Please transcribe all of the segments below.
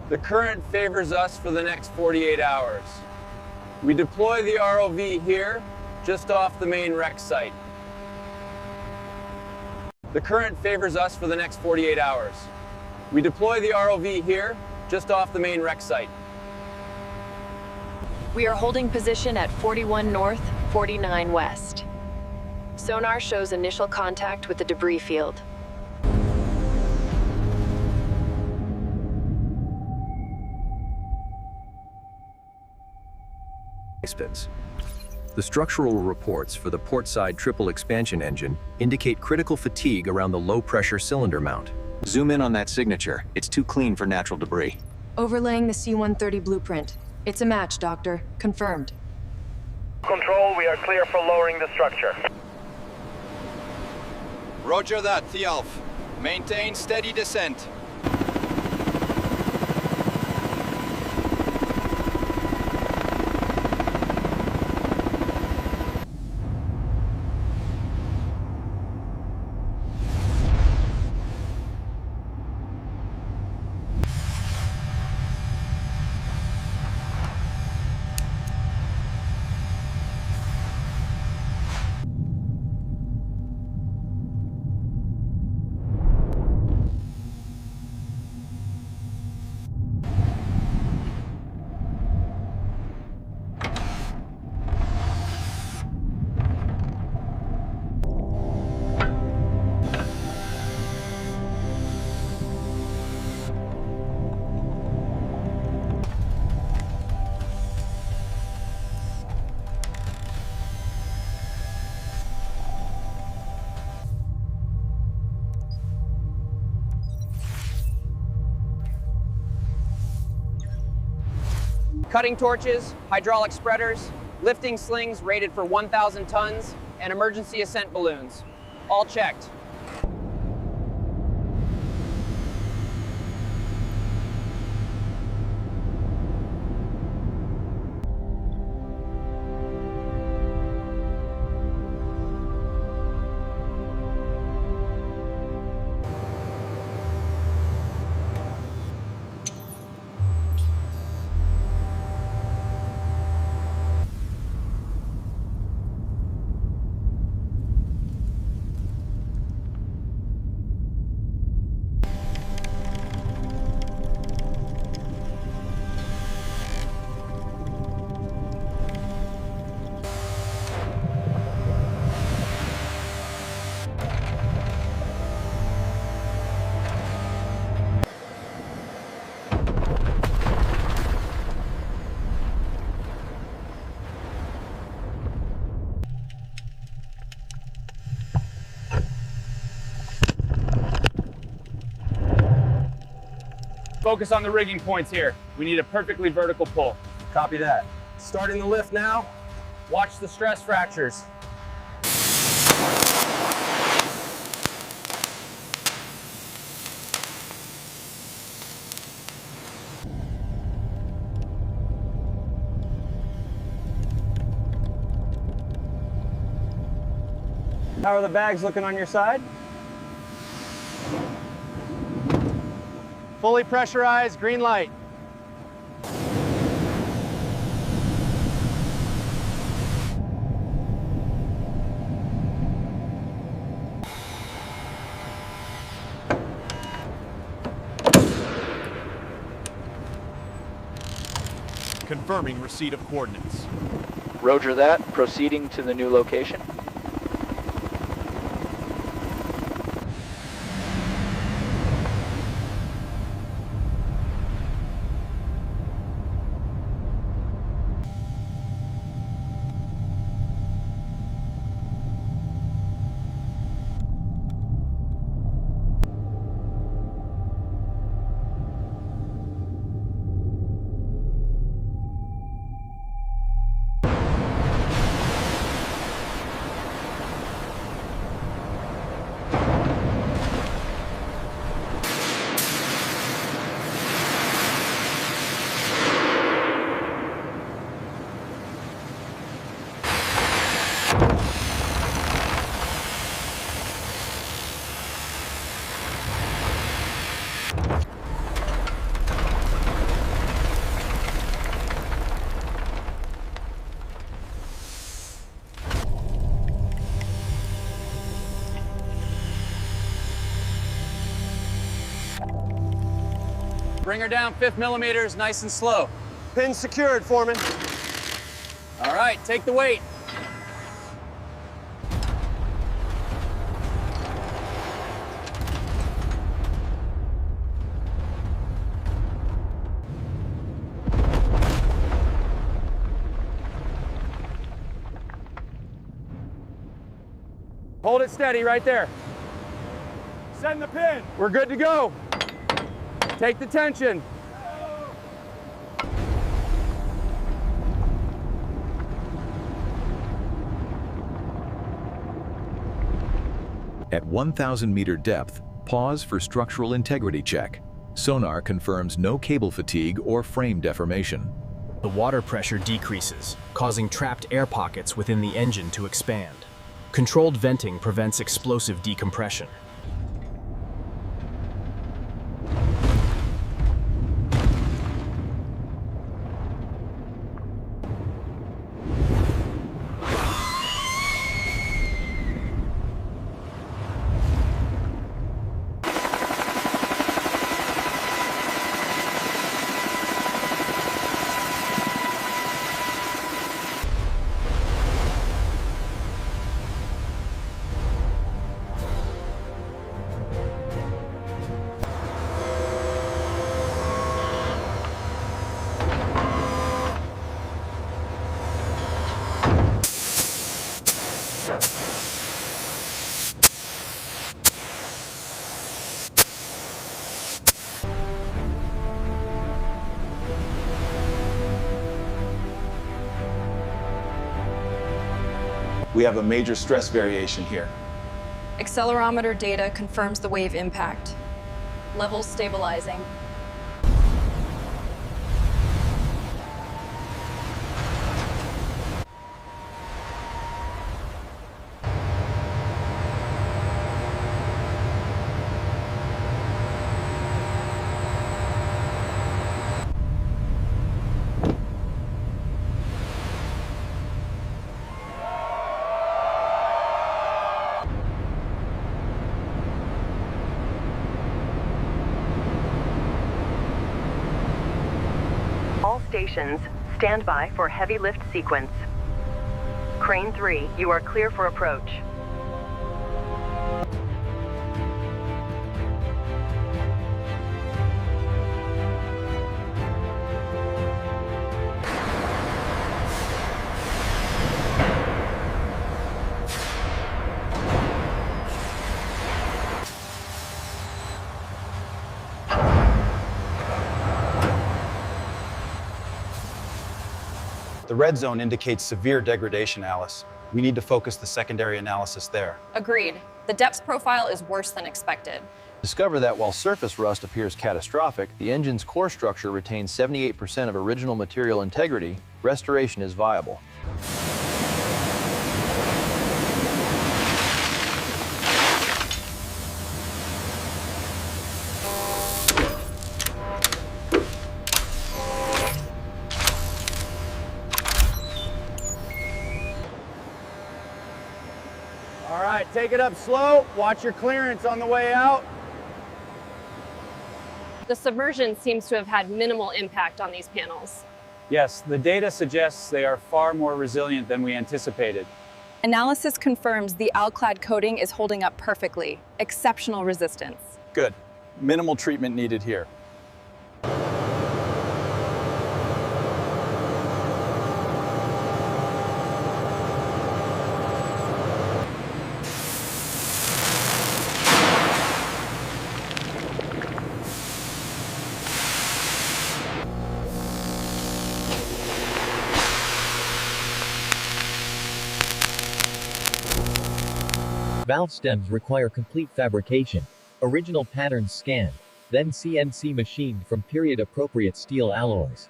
The current favors us for the next 48 hours. We deploy the ROV here, just off the main wreck site. The current favors us for the next 48 hours. We deploy the ROV here, just off the main wreck site. We are holding position at 41 north, 49 west. Sonar shows initial contact with the debris field. Spins. The structural reports for the portside triple expansion engine indicate critical fatigue around the low-pressure cylinder mount. Zoom in on that signature. It's too clean for natural debris. Overlaying the C-130 blueprint. It's a match, Doctor. Confirmed. Control, we are clear for lowering the structure. Roger that, Thialf. Maintain steady descent. Cutting torches, hydraulic spreaders, lifting slings rated for 1,000 tons, and emergency ascent balloons. All checked. Focus on the rigging points here. We need a perfectly vertical pull. Copy that. Starting the lift now. Watch the stress fractures. How are the bags looking on your side? Fully pressurized, green light. Confirming receipt of coordinates. Roger that. Proceeding to the new location. Bring her down 5 millimeters, nice and slow. Pin secured, Foreman. All right, take the weight. Hold it steady right there. Send the pin. We're good to go. Take the tension. At 1,000-meter depth, pause for structural integrity check. Sonar confirms no cable fatigue or frame deformation. The water pressure decreases, causing trapped air pockets within the engine to expand. Controlled venting prevents explosive decompression. We have a major stress variation here. Accelerometer data confirms the wave impact. Levels stabilizing. All stations, stand by for heavy lift sequence. Crane 3, you are clear for approach. The red zone indicates severe degradation, Alice. We need to focus the secondary analysis there. Agreed. The depth profile is worse than expected. Discover that while surface rust appears catastrophic, the engine's core structure retains 78% of original material integrity. Restoration is viable. All right, take it up slow. Watch your clearance on the way out. The submersion seems to have had minimal impact on these panels. Yes, the data suggests they are far more resilient than we anticipated. Analysis confirms the alclad coating is holding up perfectly. Exceptional resistance. Good. Minimal treatment needed here. Valve stems require complete fabrication. Original patterns scanned, then CNC machined from period-appropriate steel alloys.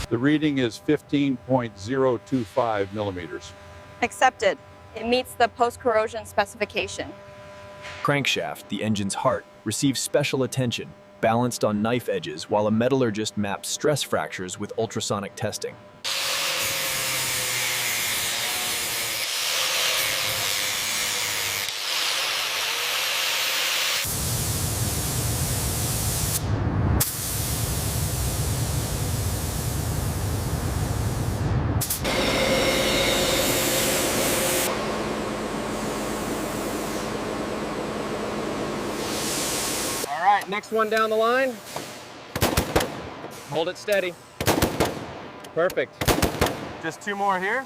The reading is 15.025 millimeters. Accepted. It meets the post-corrosion specification. Crankshaft, the engine's heart, receives special attention, balanced on knife edges while a metallurgist maps stress fractures with ultrasonic testing. Next one down the line. Hold it steady. Perfect. Just 2 more here.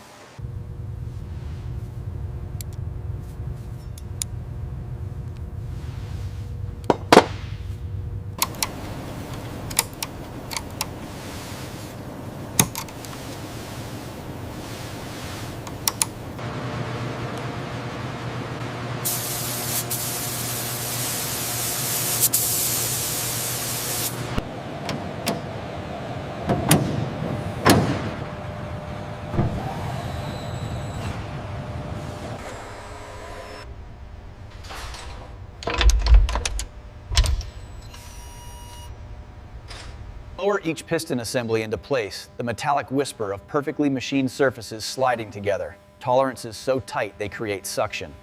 Lower each piston assembly into place, the metallic whisper of perfectly machined surfaces sliding together. Tolerances so tight they create suction.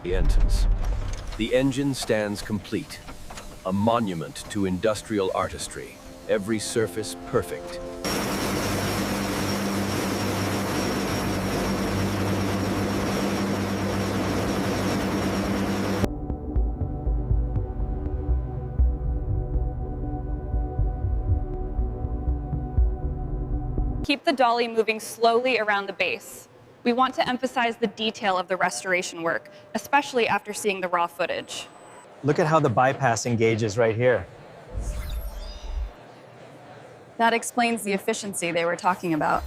The entrance. The engine stands complete, a monument to industrial artistry, every surface perfect. Keep the dolly moving slowly around the base. We want to emphasize the detail of the restoration work, especially after seeing the raw footage. Look at how the bypass engages right here. That explains the efficiency they were talking about.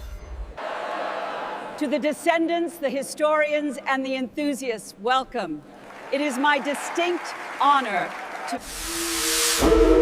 To the descendants, the historians, and the enthusiasts, welcome. It is my distinct honor to...